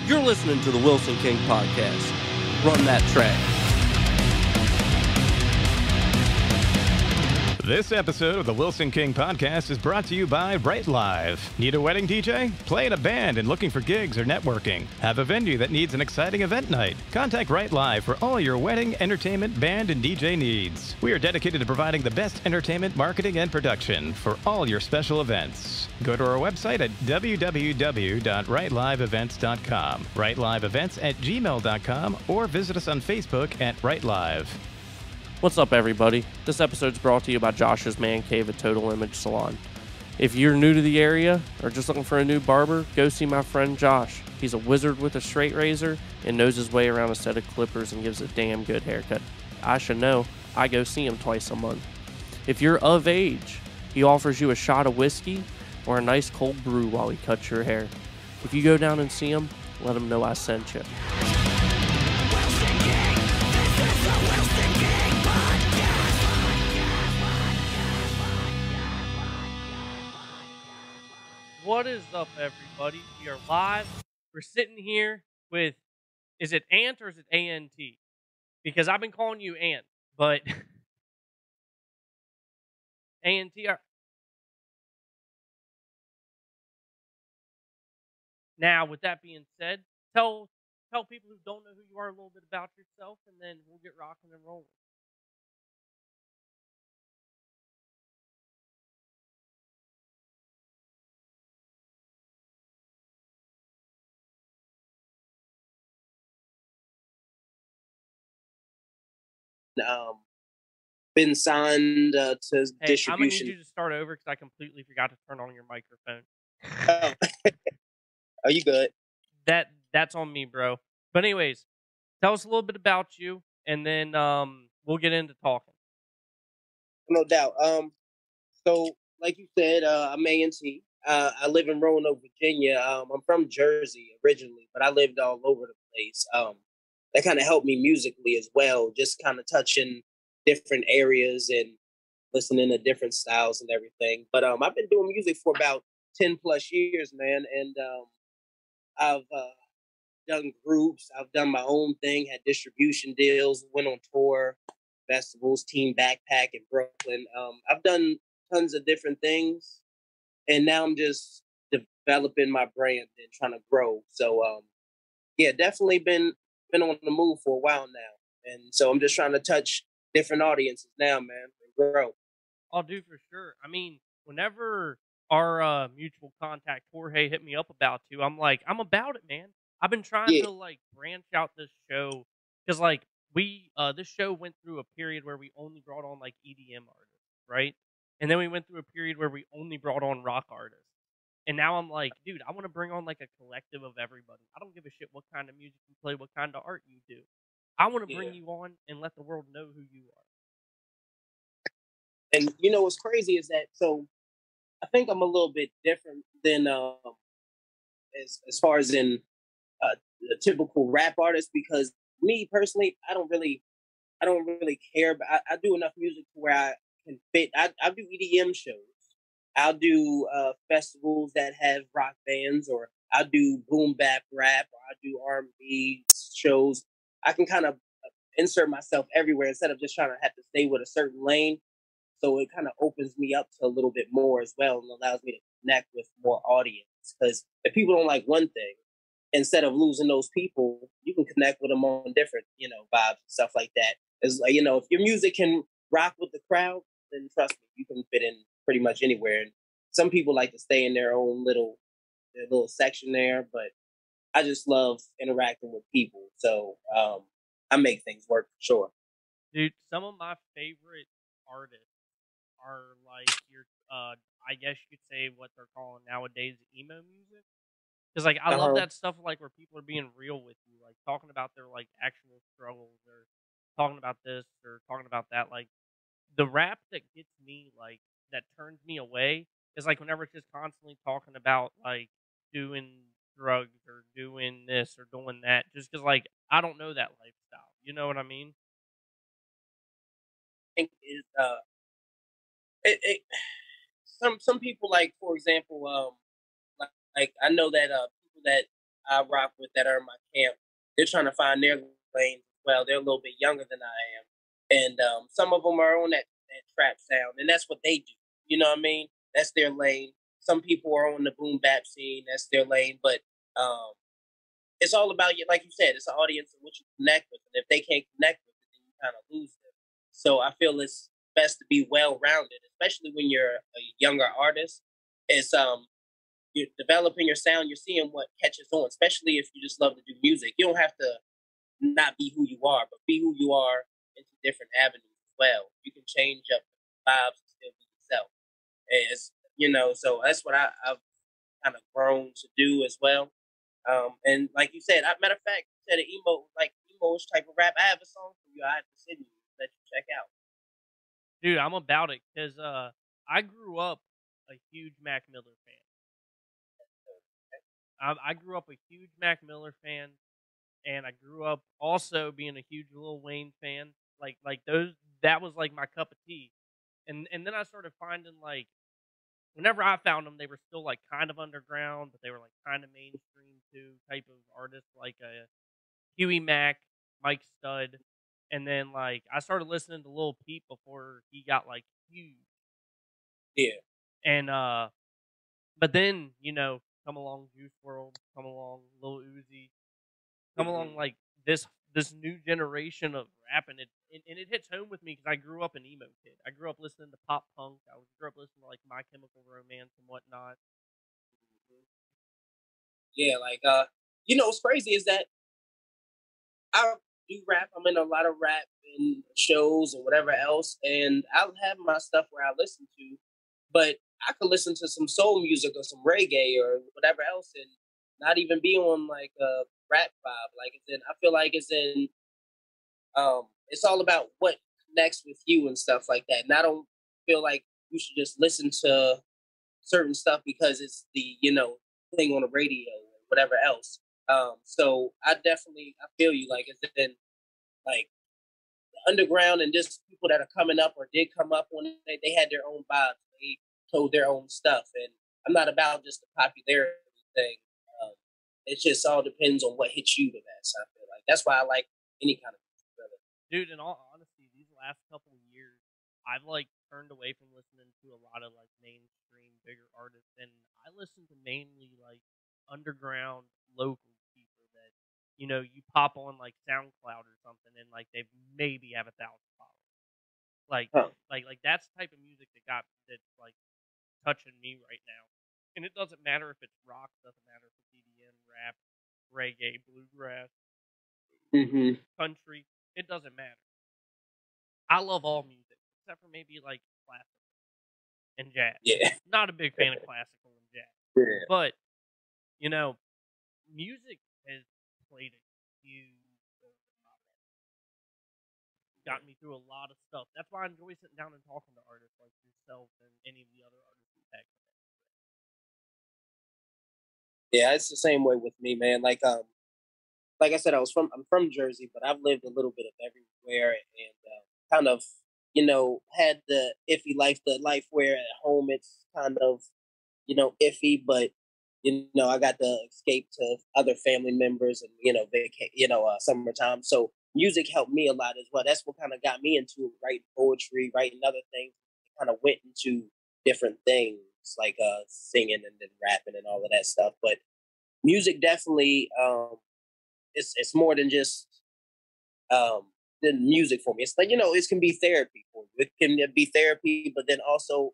You're listening to the Wilson King Podcast. Run that track. This episode of the Wilson King Podcast is brought to you by Wright Live. Need a wedding DJ? Play in a band and looking for gigs or networking? Have a venue that needs an exciting event night? Contact Wright Live for all your wedding, entertainment, band, and DJ needs. We are dedicated to providing the best entertainment, marketing, and production for all your special events. Go to our website at www.wrightliveevents.com, wrightliveevents@gmail.com, or visit us on Facebook at Wright Live. What's up, everybody? This episode's brought to you by Josh's Man Cave at Total Image Salon. If you're new to the area or just looking for a new barber, go see my friend Josh. He's a wizard with a straight razor and knows his way around a set of clippers and gives a damn good haircut. I should know. I go see him twice a month. If you're of age, he offers you a shot of whiskey or a nice cold brew while he cuts your hair. If you go down and see him, let him know I sent you. What is up, everybody? We are live. We're sitting here with, is it A.N.T or is it A.N.T? Because I've been calling you A.N.T, but A.N.T are... Now, with that being said, tell people who don't know who you are a little bit about yourself, and then we'll get rocking and rolling. Been signed to distribution. I'm gonna need you to start over because I completely forgot to turn on your microphone. Oh. Are you good? That's on me, bro. But anyways, tell us a little bit about you, and then we'll get into talking. No doubt. So like you said, I'm A.N.T. I live in Roanoke, Virginia. I'm from Jersey originally, but I lived all over the place. That kind of helped me musically as well, just kind of touching different areas and listening to different styles and everything. But I've been doing music for about 10 plus years, man. And I've done groups. I've done my own thing, had distribution deals, went on tour, festivals, Team Backpack in Brooklyn. I've done tons of different things. And now I'm just developing my brand and trying to grow. So, yeah, definitely been on the move for a while now. And so I'm just trying to touch different audiences now, man, and grow. I'll do for sure. I mean, whenever our mutual contact Jorge hit me up about you, I'm like, I'm about it, man. I've been trying to like branch out this show because like this show went through a period where we only brought on like EDM artists, right? And then we went through a period where we only brought on rock artists. And now I'm like, dude, I want to bring on like a collective of everybody. I don't give a shit what kind of music you play, what kind of art you do. I want to bring you on and let the world know who you are. And you know what's crazy is that, so I think I'm a little bit different than as far as in the typical rap artist, because me personally, I don't really care, but I do enough music to where I can fit. I do EDM shows. I'll do festivals that have rock bands, or I'll do boom bap rap, or I'll do R&B shows. I can kind of insert myself everywhere instead of just trying to have to stay with a certain lane. So it kind of opens me up to a little bit more as well, and allows me to connect with more audience. Because if people don't like one thing, instead of losing those people, you can connect with them on different, vibes and stuff like that. It's like, if your music can rock with the crowd, then trust me, you can fit in pretty much anywhere. And some people like to stay in their own little section there, but I just love interacting with people. So I make things work for sure. Dude, some of my favorite artists are like your, I guess you could say what they're calling nowadays emo music. Because like I love that stuff like where people are being real with you, like talking about their like actual struggles, or talking about this or talking about that. Like the rap that gets me, like that turns me away, is like whenever it's just constantly talking about like doing drugs or doing this or doing that, just because like I don't know that lifestyle. You know what I mean? Is some people, like, for example, like I know that people that I rock with that are in my camp, they're trying to find their lane. Well, they're a little bit younger than I am, and some of them are on that trap sound, and that's what they do. You know what I mean? That's their lane. Some people are on the boom bap scene. That's their lane, but um, it's all about you. Like you said, it's an audience in which you connect with, and if they can't connect with it, then you kind of lose them. So I feel it's best to be well rounded, especially when you're a younger artist. It's you're developing your sound. You're seeing what catches on, especially if you just love to do music. You don't have to not be who you are, but be who you are into different avenues as well. You can change up vibes and still be yourself. As you know, so that's what I've kind of grown to do as well. And like you said, matter of fact, you said an emo type of rap. I have a song for you. I have to send you that you check out. Dude, I'm about it because I grew up a huge Mac Miller fan. I grew up a huge Mac Miller fan, and I grew up also being a huge Lil Wayne fan. Like those, that was like my cup of tea. And then I started finding like whenever I found them, they were still like kind of underground, but they were like kind of mainstream too, type of artists like Huey Mack, Mike Stud, and then like I started listening to Lil Peep before he got like huge. Yeah. And but then come along Juice World, come along Lil Uzi, come along like this new generation of rap, and it hits home with me because I grew up an emo kid. I grew up listening to pop punk. I grew up listening to like My Chemical Romance and whatnot. Yeah, like what's crazy is that I do rap. I'm in a lot of rap and shows and whatever else, and I'll have my stuff where I listen to, but I could listen to some soul music or some reggae or whatever else, and not even be on like a rap vibe. Like it's in, I feel like it's all about what connects with you and stuff like that. And I don't feel like you should just listen to certain stuff because it's the thing on the radio or whatever else. So I feel you. Like it's in like the underground and just people that are coming up or did come up when they had their own vibes. They told their own stuff, and I'm not about just the popularity thing. Um, it just all depends on what hits you the best. I feel like that's why I like any kind of music, really. Dude, in all honesty, these last couple of years, I've like turned away from listening to a lot of like mainstream bigger artists, and I listen to mainly like underground local people that you pop on like SoundCloud or something, and like they maybe have 1,000 followers. Like Huh. like that's the type of music that's like touching me right now. And it doesn't matter if it's rock, doesn't matter if it's EDM, rap, reggae, bluegrass, Mm-hmm. country. It doesn't matter. I love all music except for maybe like classical and jazz. Yeah. Not a big fan of classical and jazz, Yeah. but you know, music has played a huge role in my life. Got me through a lot of stuff. That's why I enjoy sitting down and talking to artists like yourself and any of the other artists you tag. Yeah, it's the same way with me, man. Like I said, I'm from Jersey, but I've lived a little bit of everywhere, and kind of had the iffy life, the life where at home it's kind of iffy, but I got to escape to other family members and summertime. So music helped me a lot as well. That's what kind of got me into writing poetry, writing other things. Kind of went into different things like singing and then rapping and all of that stuff, but music definitely it's more than just um than music for me. It's like it can be therapy for you. It can be therapy, but then also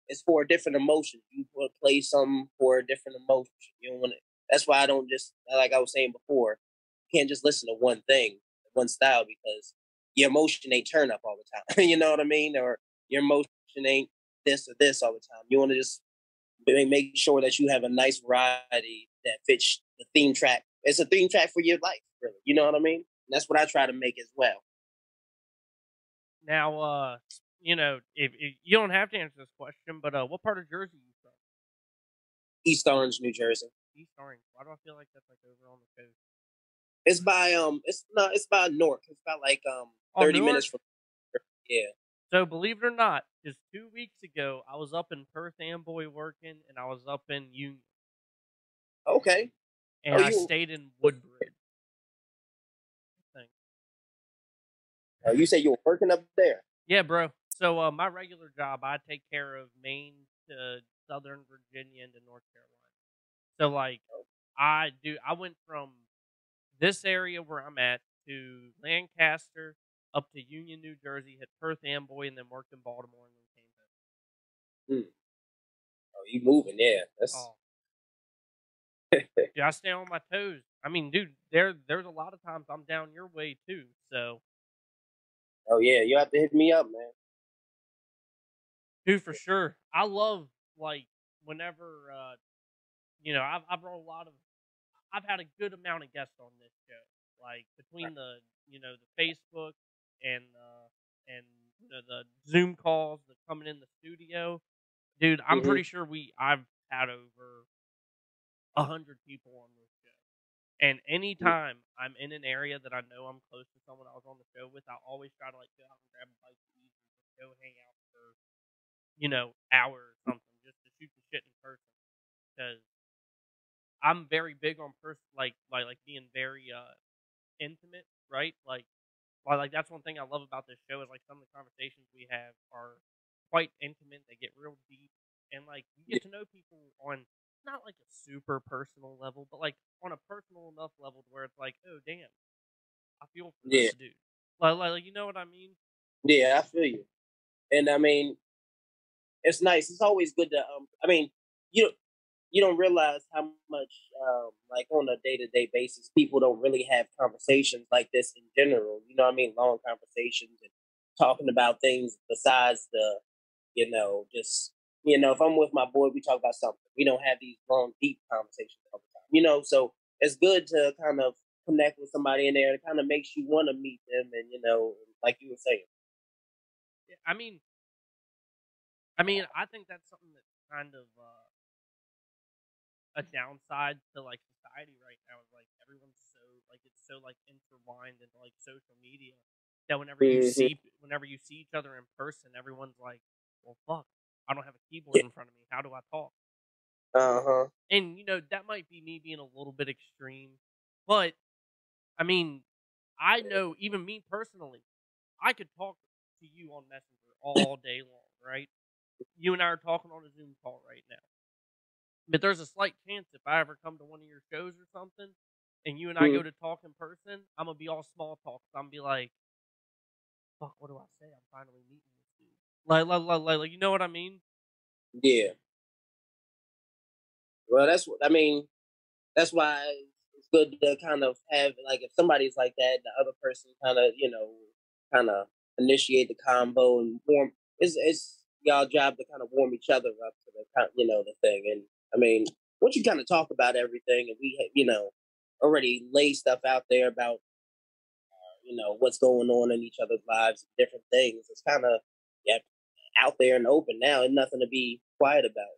it's for a different emotion. You play something for a different emotion. You don't want to. That's why I don't just like I was saying before. You can't just listen to one thing, one style, because your emotion ain't turn up all the time. You know what I mean? Or your emotion ain't this or this all the time. You want to just make sure that you have a nice variety that fits the theme track. It's a theme track for your life, really. You know what I mean? And that's what I try to make as well. Now, if you don't have to answer this question, but what part of Jersey are you from? East Orange, New Jersey. East Orange. Why do I feel like that's like over on the coast? It's by Newark. It's about like 30 minutes from. Yeah. So believe it or not, just 2 weeks ago, I was up in Perth Amboy working, and I was up in Union. Okay. and I stayed in Woodbridge. I think. You say you were working up there? Yeah, bro. So my regular job, I take care of Maine to Southern Virginia and to North Carolina. So like, I went from this area where I'm at to Lancaster, up to Union, New Jersey, hit Perth Amboy, and then worked in Baltimore, and then came home. Oh, you moving? Yeah, that's. Oh. Dude, I stay on my toes. I mean, dude, there's a lot of times I'm down your way too. So. Oh yeah, you have to hit me up, man. Dude, for sure. I love like whenever I've run a lot of. I've had a good amount of guests on this show, like between the Facebook and the Zoom calls, the coming in the studio. Dude, I'm pretty sure I've had over 100 people on this show. And anytime I'm in an area that I know I'm close to someone I was on the show with, I always try to like go out and grab a bite to eat and just go hang out for hour or something just to shoot the shit in person. Because I'm very big on like being very intimate, right? Like that's one thing I love about this show is like some of the conversations we have are quite intimate. They get real deep, and like you get to know people on not like a super personal level, but like on a personal enough level to where it's like, oh damn, I feel for this dude. Like you know what I mean? Yeah, I feel you. And I mean, it's nice. It's always good to I mean, you don't realize how much like on a day-to-day basis people don't really have conversations like this in general. You know what I mean? Long conversations and talking about things besides the, just if I'm with my boy, we talk about something. We don't have these long, deep conversations all the time. So it's good to kind of connect with somebody in there. It kind of makes you want to meet them, and like you were saying. I mean, I think that's something that's kind of a downside to like society right now. Is like everyone's it's so like intertwined into like social media that whenever you see each other in person, everyone's like, well, fuck, I don't have a keyboard in front of me. How do I talk? And that might be me being a little bit extreme, but I mean, I know even me personally, I could talk to you on Messenger all day long, right? You and I are talking on a Zoom call right now. But there's a slight chance if I ever come to one of your shows or something, and you and I go to talk in person, I'm gonna be all small talk. I'm gonna be like, "Fuck, what do I say? I'm finally meeting this dude." Like, you know what I mean? Yeah. Well, that's why it's good to kind of have like if somebody's like that, the other person kind of initiate the combo and warm. It's y'all job to kind of warm each other up to the thing. And I mean, once you kind of talk about everything, and we already lay stuff out there about what's going on in each other's lives, and different things. It's kind of out there and open now, and nothing to be quiet about.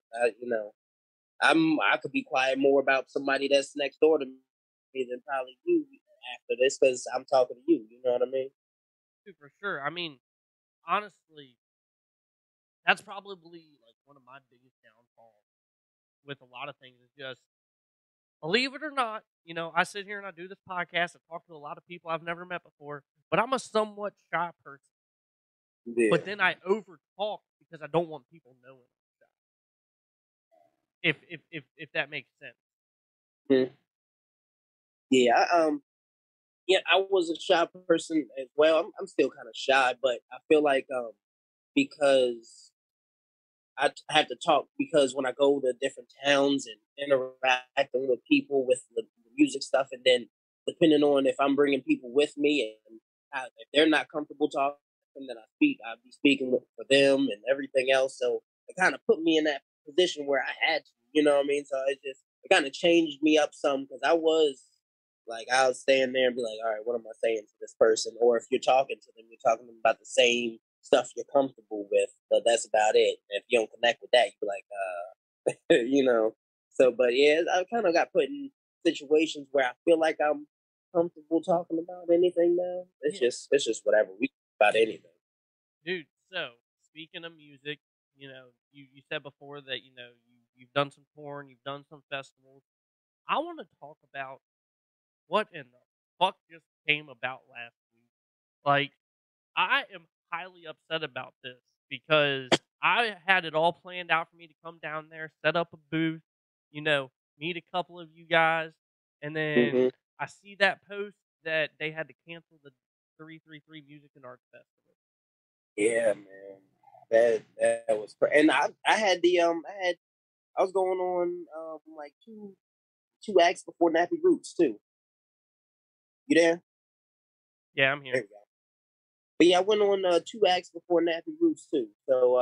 I could be quiet more about somebody that's next door to me than probably you after this because I'm talking to you. You know what I mean? Dude, for sure. I mean, honestly, that's probably like one of my biggest downfalls with a lot of things. Is just believe it or not, I sit here and I do this podcast. I talk to a lot of people I've never met before, but I'm a somewhat shy person. Yeah. But then I over talk because I don't want people knowing I'm shy. If that makes sense. Mm-hmm. Yeah, I was a shy person as well. I'm still kind of shy, but I feel like because I have to talk because when I go to different towns and interacting with people with the music stuff, and then depending on if I'm bringing people with me and if they're not comfortable talking, then I'll be speaking for them and everything else. So it kind of put me in that position where I had to, you know what I mean? So it kind of changed me up some because I'll stand there and be like, all right, what am I saying to this person? Or if you're talking to them, you're talking to them about the same stuff you're comfortable with, but that's about it. If you don't connect with that, you're like, So, but yeah, I kind of got put in situations where I feel like I'm comfortable talking about anything now. It's just whatever. We talk about anything. Dude, so speaking of music, you said before that, you've done some touring, you've done some festivals. I want to talk about what in the fuck just came about last week. Like, I am highly upset about this because I had it all planned out for me to come down there, set up a booth, you know, meet a couple of you guys, and then Mm-hmm. I see that post that they had to cancel the 333 Music and Arts Festival. Yeah, man. That was and I had I was going on like two acts before Nappy Roots too. You there? Yeah, I'm There here. we go. But yeah, I went on two acts before Nappy Roots too. So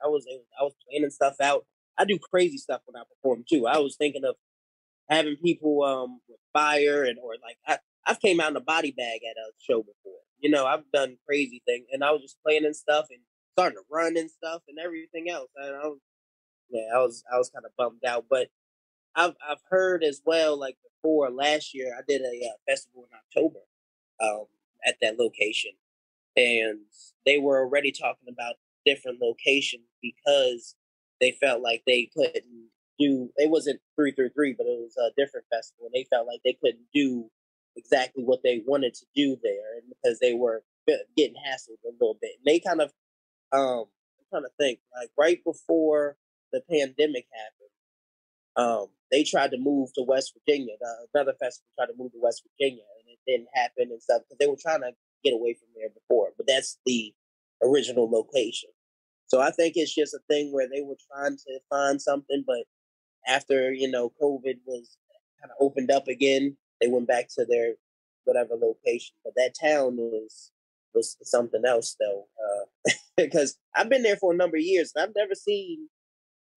I was planning stuff out. I do crazy stuff when I perform too. I was thinking of having people with fire and or like I've came out in a body bag at a show before. You know, I've done crazy things and I was just playing and stuff and starting to run and stuff and everything else. And I was kind of bummed out, but I've heard as well. Like before last year, I did a festival in October um, at that location, and they were already talking about different locations because they felt like they couldn't do. It wasn't 333, but it was a different festival. And they felt like they couldn't do exactly what they wanted to do there, and because they were getting hassled a little bit. And they kind of I'm trying to think like right before the pandemic happened. They tried to move to West Virginia. Another festival tried to move to West Virginia, and it didn't happen and stuff because they were trying to get away from there before. But that's the original location. So I think it's just a thing where they were trying to find something, but after COVID was kind of opened up again, they went back to their whatever location. But that town was something else though, because I've been there for a number of years and I've never seen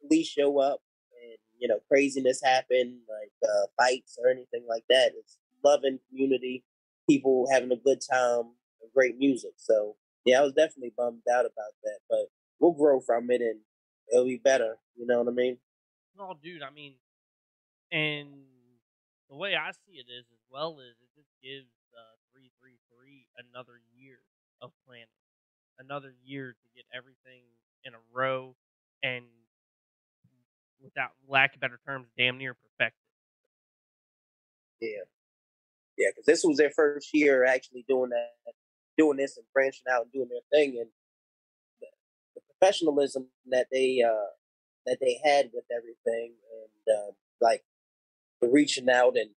police show up and craziness happen like fights or anything like that. It's loving community, people having a good time, and great music. So yeah, I was definitely bummed out about that, but we'll grow from it and it'll be better. You know what I mean? No, dude, I mean, and the way I see it is, as well, is it just gives 333 another year of planning, another year to get everything in a row, and without lack of better terms, damn near perfected. Yeah, yeah, because this was their first year actually doing this and branching out and doing their thing, and the professionalism that they had with everything, and like the reaching out and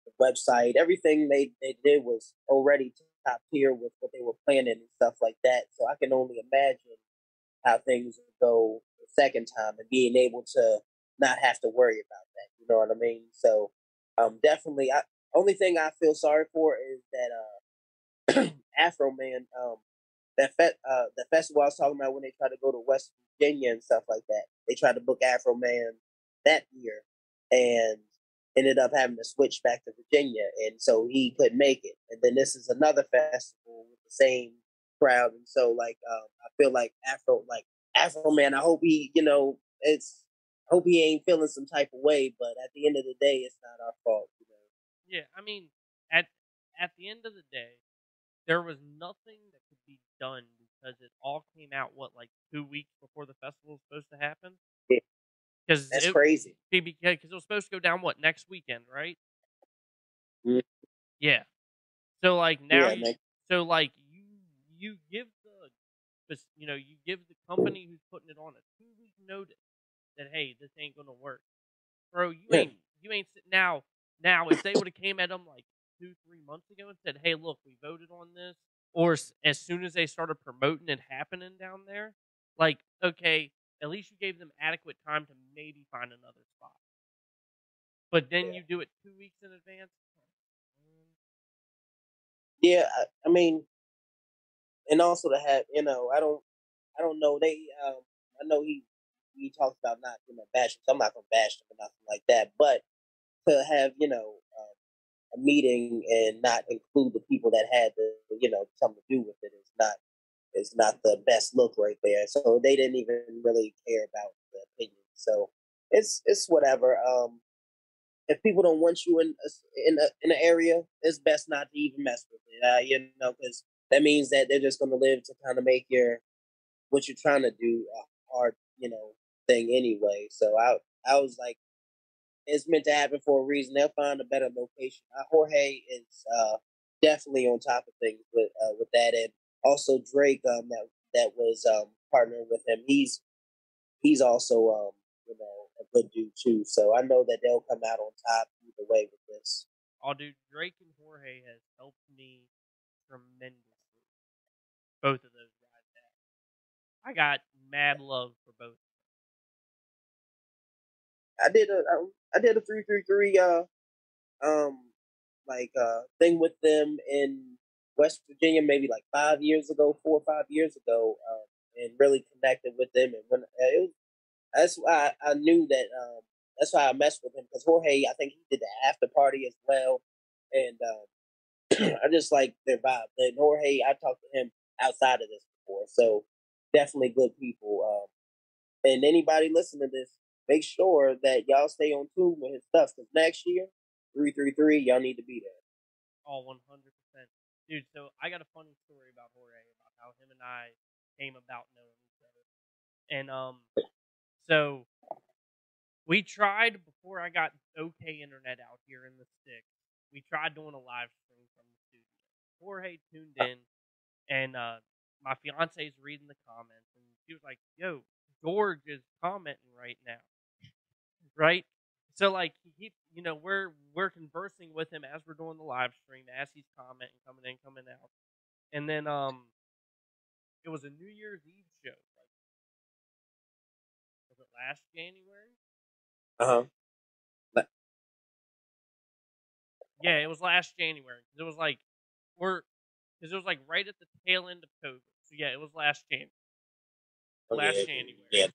the website, everything they did was already top tier with what they were planning and stuff like that. So I can only imagine how things would go the second time and being able to not have to worry about that. You know what I mean? So definitely, only thing I feel sorry for is that Afro Man, the festival I was talking about when they tried to go to West Virginia and stuff like that. They tried to book Afro Man that year and ended up having to switch back to Virginia, and so he couldn't make it. And then this is another festival with the same crowd, and so like I feel like Afro Man. I hope it's. I hope he ain't feeling some type of way, but at the end of the day, it's not our fault. Yeah, I mean, at at the end of the day, there was nothing that could be done because it all came out like 2 weeks before the festival was supposed to happen. Yeah, Because that's crazy. it was supposed to go down next weekend, right? Mm. Yeah. So now Yeah, man. you give you give the company who's putting it on a 2 week notice that, hey, this ain't gonna work, bro. You ain't now. Now, if they would have came at them like 2-3 months ago and said, hey, look, we voted on this, or as soon as they started promoting it happening down there, like, okay, at least you gave them adequate time to maybe find another spot. But then Yeah, you do it 2 weeks in advance. yeah. I mean, and also to have I don't know. I know he talks about not bashing. So I'm not gonna bash him or nothing like that. But to have a meeting and not include the people that had something to do with it is not the best look right there. So they didn't even really care about the opinion. So it's whatever. If people don't want you in an area, it's best not to even mess with it. Because that means that they're just going to live to kind of make your what you're trying to do a hard, thing anyway. So I was like, it's meant to happen for a reason. They'll find a better location. Jorge is definitely on top of things with that, and also Drake that was partnering with him. He's also a good dude too. So I know that they'll come out on top either way with this. Oh, dude, Drake and Jorge has helped me tremendously. Both of those guys have. I got mad love for both. I did a 333 thing with them in West Virginia maybe like 5 years ago, 4 or 5 years ago, and really connected with them. And when that's why I knew that. That's why I messed with him because Jorge, I think he did the after party as well, and I just like their vibe. And Jorge, I talked to him outside of this before, so definitely good people. And anybody listening to this, make sure that y'all stay on tune with his stuff because next year, 333, y'all need to be there. Oh, 100%. Dude, so I got a funny story about Jorge, about how him and I came about knowing each other. And so we tried, before I got okay internet out here in the sticks, we tried doing a live stream from the studio. Jorge tuned in, and my fiance's reading the comments, and she was like, yo, George is commenting right now. Right? So like we're conversing with him as we're doing the live stream, as he's commenting, coming in, coming out. And then it was a New Year's Eve show. Like, was it last January? Yeah, it was last January. It was like because it was like right at the tail end of COVID. So yeah, it was last January. January. Yeah.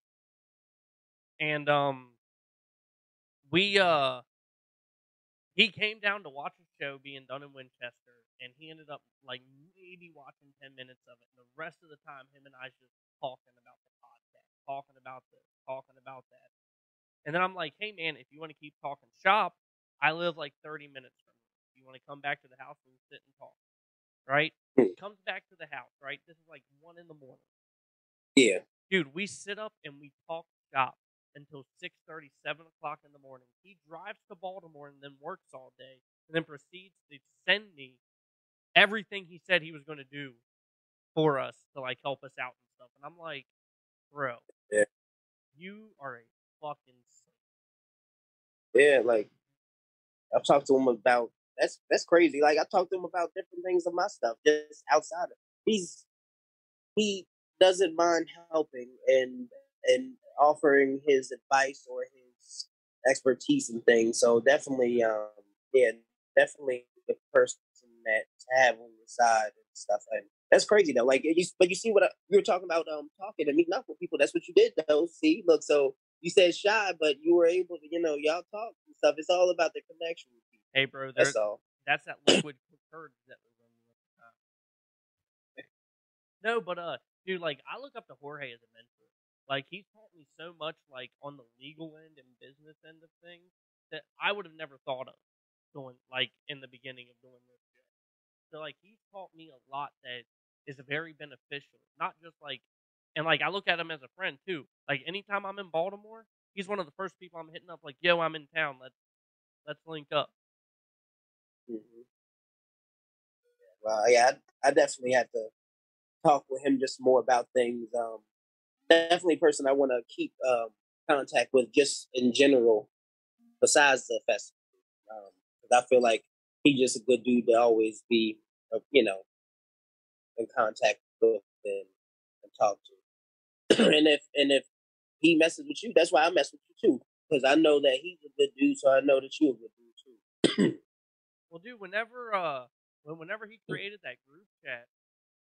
And we he came down to watch a show being done in Winchester, and he ended up like maybe watching 10 minutes of it. And the rest of the time, him and I just talking about the podcast, talking about this, talking about that. And then I'm like, hey man, if you want to keep talking shop, I live like 30 minutes from you. If you want to come back to the house and sit and talk, right? Comes back to the house, right? This is like 1 a.m. Yeah. Dude, we sit up and we talk shop until 6:30, 7 o'clock in the morning. He drives to Baltimore and then works all day, and then proceeds to send me everything he said he was going to do for us to like help us out and stuff. And I'm like, bro, yeah. You are a fucking saint. Yeah, like I've talked to him about that's crazy. Like I talked to him about different things of my stuff just outside of he doesn't mind helping and offering his advice or his expertise and things. So definitely, definitely the person that to have on your side and stuff. And that's crazy though. Like, but you see what we were talking about, talking and meeting up with people. That's what you did though. See, look, so you said shy, but you were able to, y'all talk and stuff. It's all about the connection with people. Hey, bro, that's all. That's that liquid courage that was on you at the time. No, but dude, like I look up to Jorge as a mentor. Like he's taught me so much, like on the legal end and business end of things that I would have never thought of doing, like in the beginning of doing this show. So like he's taught me a lot that is very beneficial. Not just like, and like I look at him as a friend too. Like anytime I'm in Baltimore, he's one of the first people I'm hitting up. Like, yo, I'm in town. Let's link up. Mm-hmm. Well, yeah, I definitely have to talk with him just more about things. Definitely a person I want to keep contact with just in general, besides the festival. Because I feel like he's just a good dude to always be, in contact with and talk to. and if he messes with you, that's why I mess with you too. Because I know that he's a good dude, so I know that you're a good dude too. Well, dude, whenever he created that group chat,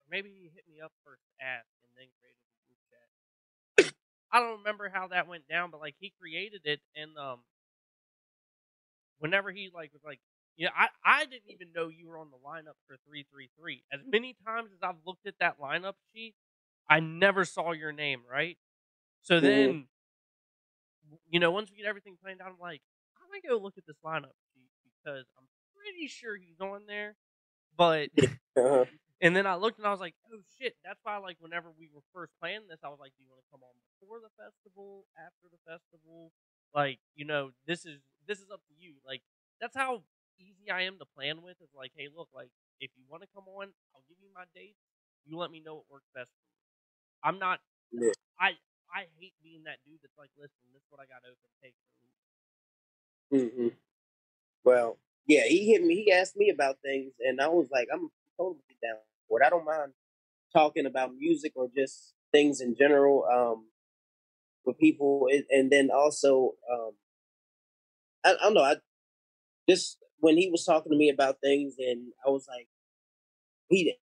or maybe he hit me up first to ask and then created the group chat. I don't remember how that went down, but like he created it, and whenever he like was like, yeah, I didn't even know you were on the lineup for 333. As many times as I've looked at that lineup sheet, I never saw your name, right? So then, once we get everything planned out, I'm like, I'm gonna go look at this lineup sheet because I'm pretty sure he's on there. But and then I looked and I was like, oh shit, that's why like whenever we were first planning this, I was like, do you want to come on before the festival, after the festival? Like, this is up to you. Like, that's how easy I am to plan with. Is like, hey, look, like, if you want to come on, I'll give you my dates. You let me know what works best for you. I'm not. Yeah. I hate being that dude that's like, listen, this is what I got open. Take it or leave it. Hmm. Well, yeah, he hit me. He asked me about things, and I was like, I'm totally down for it. I don't mind talking about music or just things in general with people, and then also, I don't know. I just when he was talking to me about things, and I was like, he,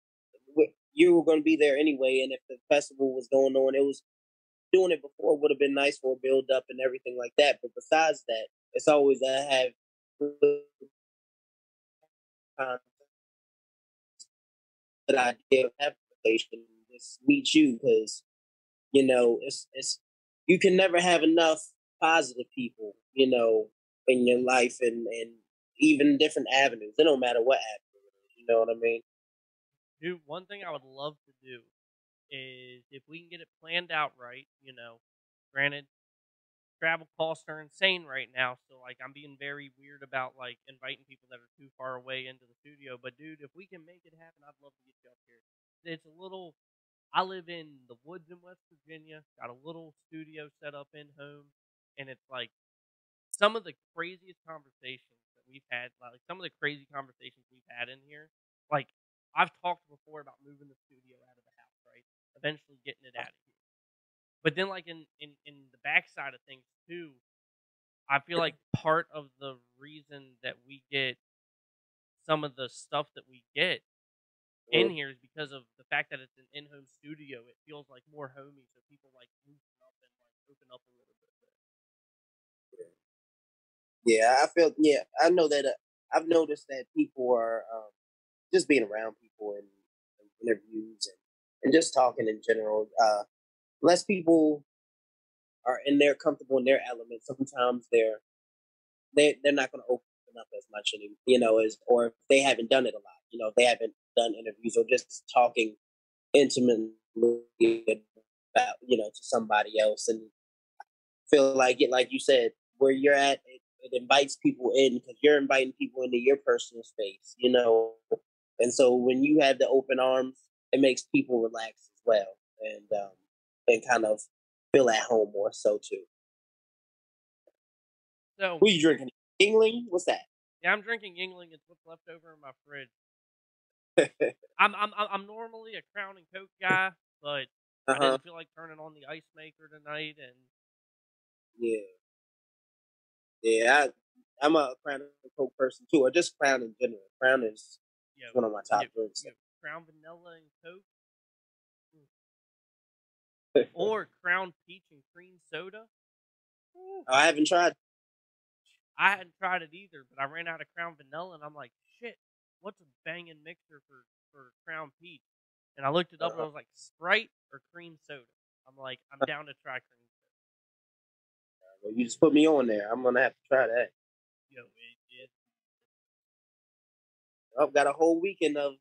you were going to be there anyway, and if the festival was going on, it was doing it before would have been nice for a build up and everything like that. But besides that, it's always I have time that idea of application just meet you because it's you can never have enough positive people in your life and even different avenues. It don't matter what avenue it is. You know what I mean? Dude, one thing I would love to do is if we can get it planned out right. Granted, travel costs are insane right now, so like I'm being very weird about like inviting people that are too far away into the studio. But dude, if we can make it happen, I'd love to get you up here. It's a little. I live in the woods in West Virginia. Got a little studio set up in home, and it's like some of the craziest conversations that we've had. Like some of the crazy conversations we've had in here. Like I've talked before about moving the studio out of the house, right? Eventually getting it out of here. But then, like in the backside of things too, I feel like part of the reason that we get some of the stuff that we get in here is because of the fact that it's an in-home studio. It feels like more homey, so people like loosen up and like open up a little bit. Yeah, I feel. Yeah, I know that. I've noticed that people are just being around people and interviews and just talking in general. Less people are in there comfortable in their element. Sometimes they're not going to open up as much anymore, as or if they haven't done it a lot. If they haven't done interviews or just talking intimately about to somebody else, and feel like it, like you said, where you're at, it invites people in because you're inviting people into your personal space, and so when you have the open arms, it makes people relax as well, and kind of feel at home more so too. So, what are you drinking? Yingling? What's that? yeah, I'm drinking Yingling. It's what's left over in my fridge. I'm normally a Crown and Coke guy, but I didn't feel like turning on the ice maker tonight, and yeah, I'm a Crown and Coke person too, or just Crown in general. Crown is one of my top drinks. Crown Vanilla and Coke, or Crown Peach and Cream Soda. Oh, I haven't tried. I hadn't tried it either, but I ran out of Crown Vanilla, and I'm like, shit, what's a banging mixer for Crown Peach? And I looked it up, and I was like, Sprite or Cream Soda. I'm like, I'm down to try Cream Soda. Well, you just put me on there. I'm gonna have to try that. Yo, I've got a whole weekend of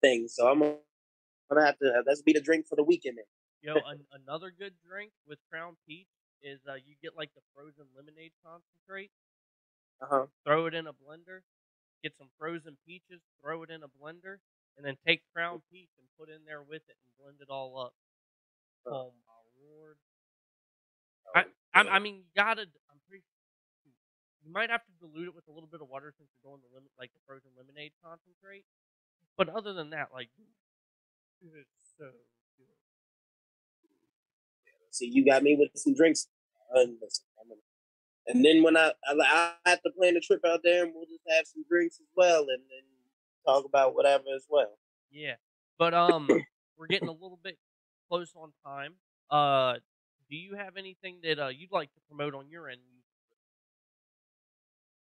things, so I'm gonna have to. Let's be the drink for the weekend. Then. Yo, another good drink with Crown Peach is you get like the frozen lemonade concentrate. Throw it in a blender. Get some frozen peaches. Throw it in a blender, and then take Crown Peach and put in there with it and blend it all up. Oh my lord! I mean, you gotta. I'm pretty. You might have to dilute it with a little bit of water since you're going to like the frozen lemonade concentrate. But other than that, like, it's so good. See, you got me with some drinks. And then when I have to plan a trip out there, and we'll just have some drinks as well, and talk about whatever as well. Yeah, but we're getting a little bit close on time. Do you have anything that you'd like to promote on your end?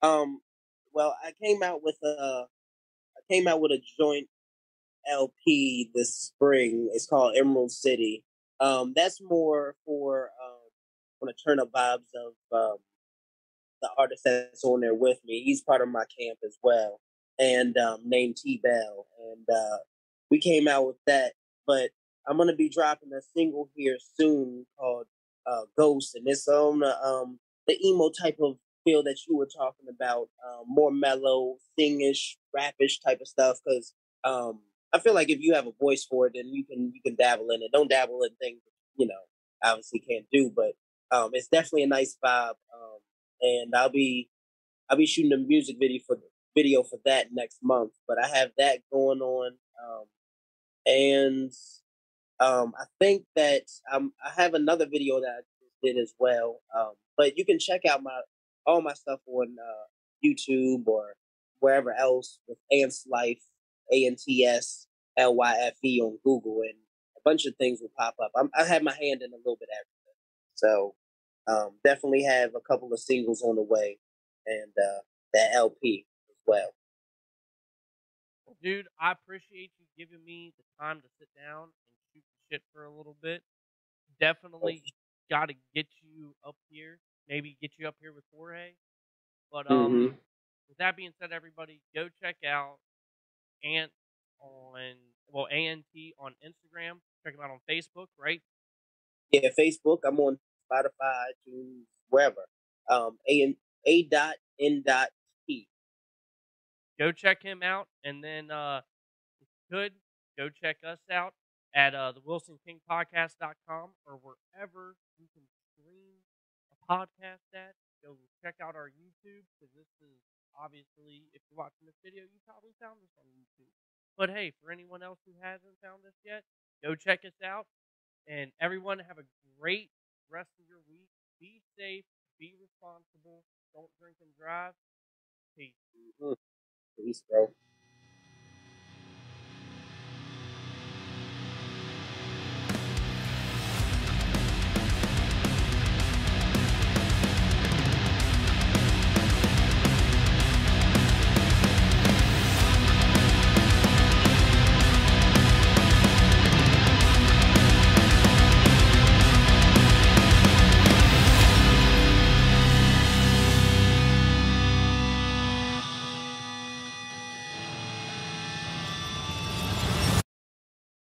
Well, I came out with a joint LP this spring. It's called Emerald City. That's more for want to turn up vibes of the artist that's on there with me. He's part of my camp as well, and named T Bell, and we came out with that. But I'm gonna be dropping a single here soon called Ghost, and it's on the emo type of feel that you were talking about, more mellow, singish, rapish type of stuff. Because I feel like if you have a voice for it, then you can dabble in it. Don't dabble in things obviously can't do, but it's definitely a nice vibe. And I'll be shooting a music video for that next month. But I have that going on, and I think that I have another video that I just did as well. But you can check out all my stuff on YouTube or wherever else with Ants Life, ANTSLYFE on Google, and a bunch of things will pop up. I have my hand in a little bit of everything, so definitely have a couple of singles on the way, and that LP as well. Dude, I appreciate you giving me the time to sit down and shoot the shit for a little bit. Definitely got to get you up here. Maybe get you up here with Jorge. But with that being said, everybody, go check out A.N.T on Instagram. Check them out on Facebook, right? Yeah, Facebook. I'm on Spotify, iTunes, wherever. A.N.T. Go check him out, and then if you could, go check us out at the WilsonKingPodcast.com or wherever you can stream a podcast at. Go check out our YouTube, because this is obviously, if you're watching this video, you probably found this on YouTube. But hey, for anyone else who hasn't found this yet, go check us out. And everyone, have a great rest of your week. Be safe, be responsible, don't drink and drive. Peace. Peace, bro.